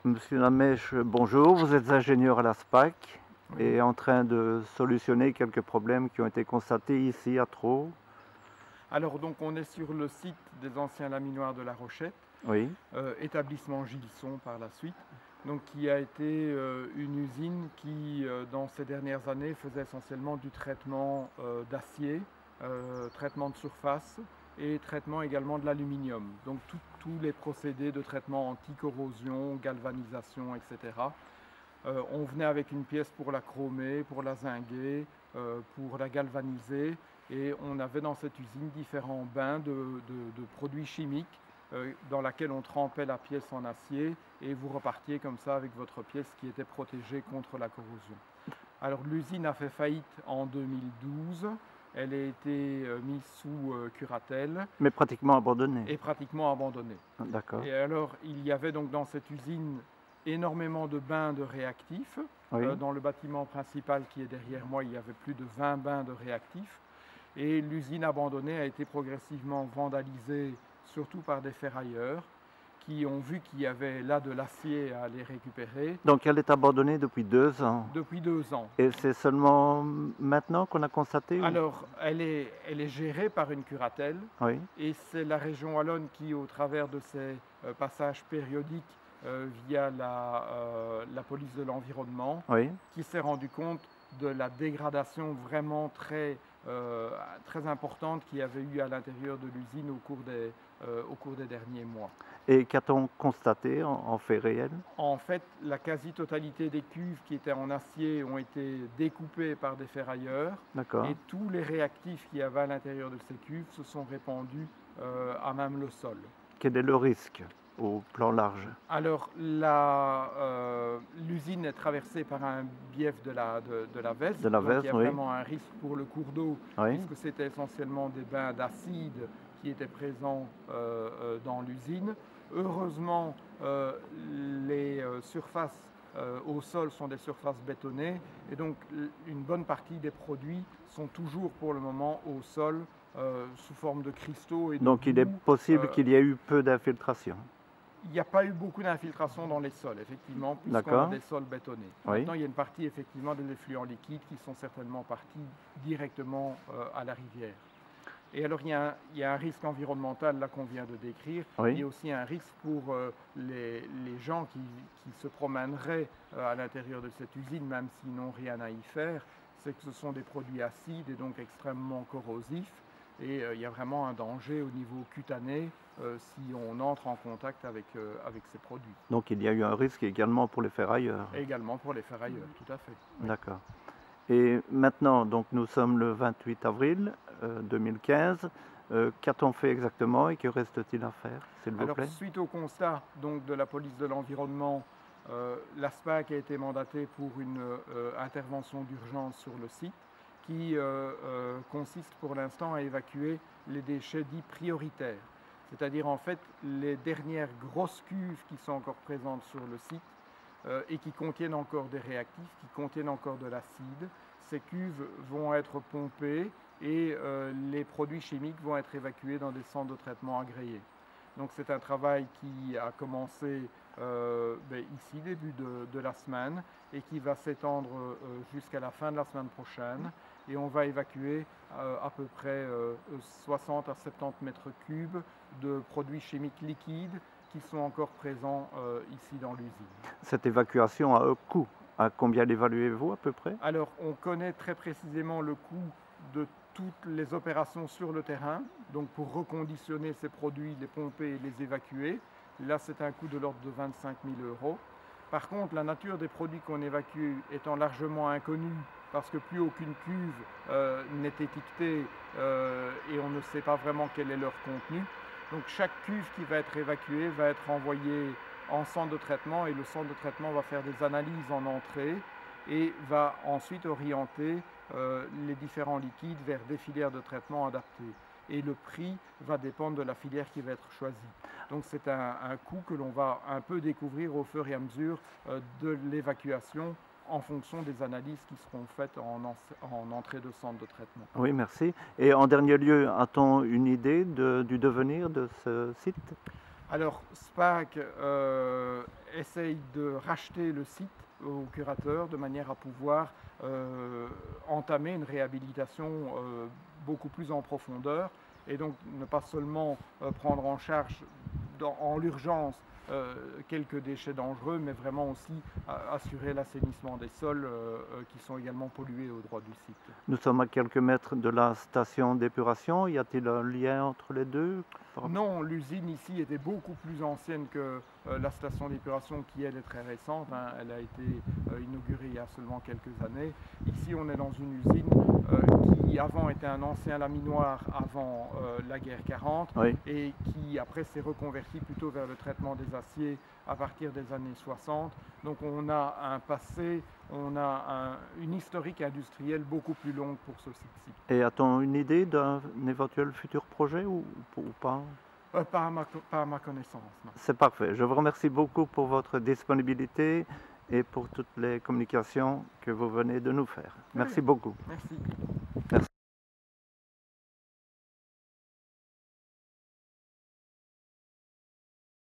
Monsieur Lamèche, bonjour, vous êtes ingénieur à la SPAC Oui. et en train de solutionner quelques problèmes qui ont été constatés ici à Traux. Alors donc on est sur le site des anciens laminoirs de La Rochette, Oui, établissement Gilson par la suite, donc qui a été une usine qui dans ces dernières années faisait essentiellement du traitement d'acier, traitement de surface et traitement également de l'aluminium. Donc tous les procédés de traitement anti-corrosion, galvanisation, etc. On venait avec une pièce pour la chromer, pour la zinguer, pour la galvaniser, et on avait dans cette usine différents bains de produits chimiques dans laquelle on trempait la pièce en acier et vous repartiez comme ça avec votre pièce qui était protégée contre la corrosion. Alors l'usine a fait faillite en 2012, elle a été mise sous curatelle mais pratiquement abandonné. et pratiquement abandonnée. D'accord. Et alors il y avait donc dans cette usine énormément de bains de réactifs. Oui. Dans le bâtiment principal qui est derrière moi, il y avait plus de 20 bains de réactifs. Et l'usine abandonnée a été progressivement vandalisée, surtout par des ferrailleurs, qui ont vu qu'il y avait là de l'acier à aller récupérer Donc elle est abandonnée depuis 2 ans. depuis 2 ans. Et c'est seulement maintenant qu'on a constaté Alors, elle est gérée par une curatelle, Oui, et c'est la région wallonne qui, au travers de ces passages périodiques via la police de l'environnement, oui. qui s'est rendu compte de la dégradation vraiment très importante qu'il y avait eu à l'intérieur de l'usine au cours des derniers mois. Et qu'a-t-on constaté en fait réel? En fait, la quasi-totalité des cuves qui étaient en acier ont été découpées par des ferrailleurs, D'accord. et tous les réactifs qu'il y avait à l'intérieur de ces cuves se sont répandus à même le sol. Quel est le risque au plan large? Alors, l'usine est traversée par un bief de la Vesdre, De la donc il y a Vesdre, oui. vraiment un risque pour le cours d'eau, Oui. puisque c'était essentiellement des bains d'acide qui étaient présents dans l'usine. Heureusement, les surfaces au sol sont des surfaces bétonnées, et donc une bonne partie des produits sont toujours pour le moment au sol sous forme de cristaux et de Donc il est boue. possible qu'il y ait eu peu d'infiltration. Il n'y a pas eu beaucoup d'infiltration dans les sols, effectivement, puisqu'on a D'accord. des sols bétonnés. Oui. Maintenant, il y a une partie, effectivement, des effluents liquides qui sont certainement partis directement à la rivière. Et alors, il y a un risque environnemental, là, qu'on vient de décrire. Oui. Il y a aussi un risque pour les gens qui se promèneraient à l'intérieur de cette usine, même s'ils n'ont rien à y faire. C'est que ce sont des produits acides et donc extrêmement corrosifs. Et il y a vraiment un danger au niveau cutané si on entre en contact avec ces produits. Donc il y a eu un risque également pour les ferrailleurs. Et également pour les ferrailleurs, tout à fait. Oui. D'accord. Et maintenant, donc nous sommes le 28 avril 2015. Qu'a-t-on fait exactement et que reste-t-il à faire, s'il vous Alors, plaît? suite au constat donc, de la police de l'environnement, la SPAC a été mandatée pour une intervention d'urgence sur le site qui consiste pour l'instant à évacuer les déchets dits prioritaires. C'est-à-dire en fait les dernières grosses cuves qui sont encore présentes sur le site et qui contiennent encore des réactifs, qui contiennent encore de l'acide. Ces cuves vont être pompées et les produits chimiques vont être évacués dans des centres de traitement agréés. Donc c'est un travail qui a commencé ici, début de la semaine, et qui va s'étendre jusqu'à la fin de la semaine prochaine. Et on va évacuer à peu près 60 à 70 mètres cubes de produits chimiques liquides qui sont encore présents ici dans l'usine. Cette évacuation a un coût. À combien l'évaluez-vous à peu près? Alors, on connaît très précisément le coût de toutes les opérations sur le terrain, donc pour reconditionner ces produits, les pomper et les évacuer. Là, c'est un coût de l'ordre de 25 000 euros. Par contre, la nature des produits qu'on évacue étant largement inconnue, parce que plus aucune cuve n'est étiquetée et on ne sait pas vraiment quel est leur contenu, donc chaque cuve qui va être évacuée va être envoyée en centre de traitement, et le centre de traitement va faire des analyses en entrée et va ensuite orienter les différents liquides vers des filières de traitement adaptées. Et le prix va dépendre de la filière qui va être choisie. Donc c'est un coût que l'on va un peu découvrir au fur et à mesure de l'évacuation en fonction des analyses qui seront faites en entrée de centre de traitement. Oui, merci. Et en dernier lieu, a-t-on une idée du devenir de ce site? Alors, SPAC essaye de racheter le site au curateur de manière à pouvoir entamer une réhabilitation beaucoup plus en profondeur et donc ne pas seulement prendre en charge en l'urgence quelques déchets dangereux, mais vraiment aussi assurer l'assainissement des sols qui sont également pollués au droit du site. Nous sommes à quelques mètres de la station d'épuration. Y a-t-il un lien entre les deux? Non, l'usine ici était beaucoup plus ancienne que la station d'épuration qui, elle, est très récente. Hein. Elle a été inaugurée il y a seulement quelques années. Ici, on est dans une usine qui, avant, était un ancien laminoir avant la guerre 40 Oui. et qui, après, s'est reconverti plutôt vers le traitement des aciers à partir des années 60. Donc, on a un passé, on a une historique industrielle beaucoup plus longue pour ce site-ci. Et a-t-on une idée d'un éventuel futur projet ou pas? Pas à ma connaissance, non. C'est parfait. Je vous remercie beaucoup pour votre disponibilité et pour toutes les communications que vous venez de nous faire. Merci beaucoup. Merci.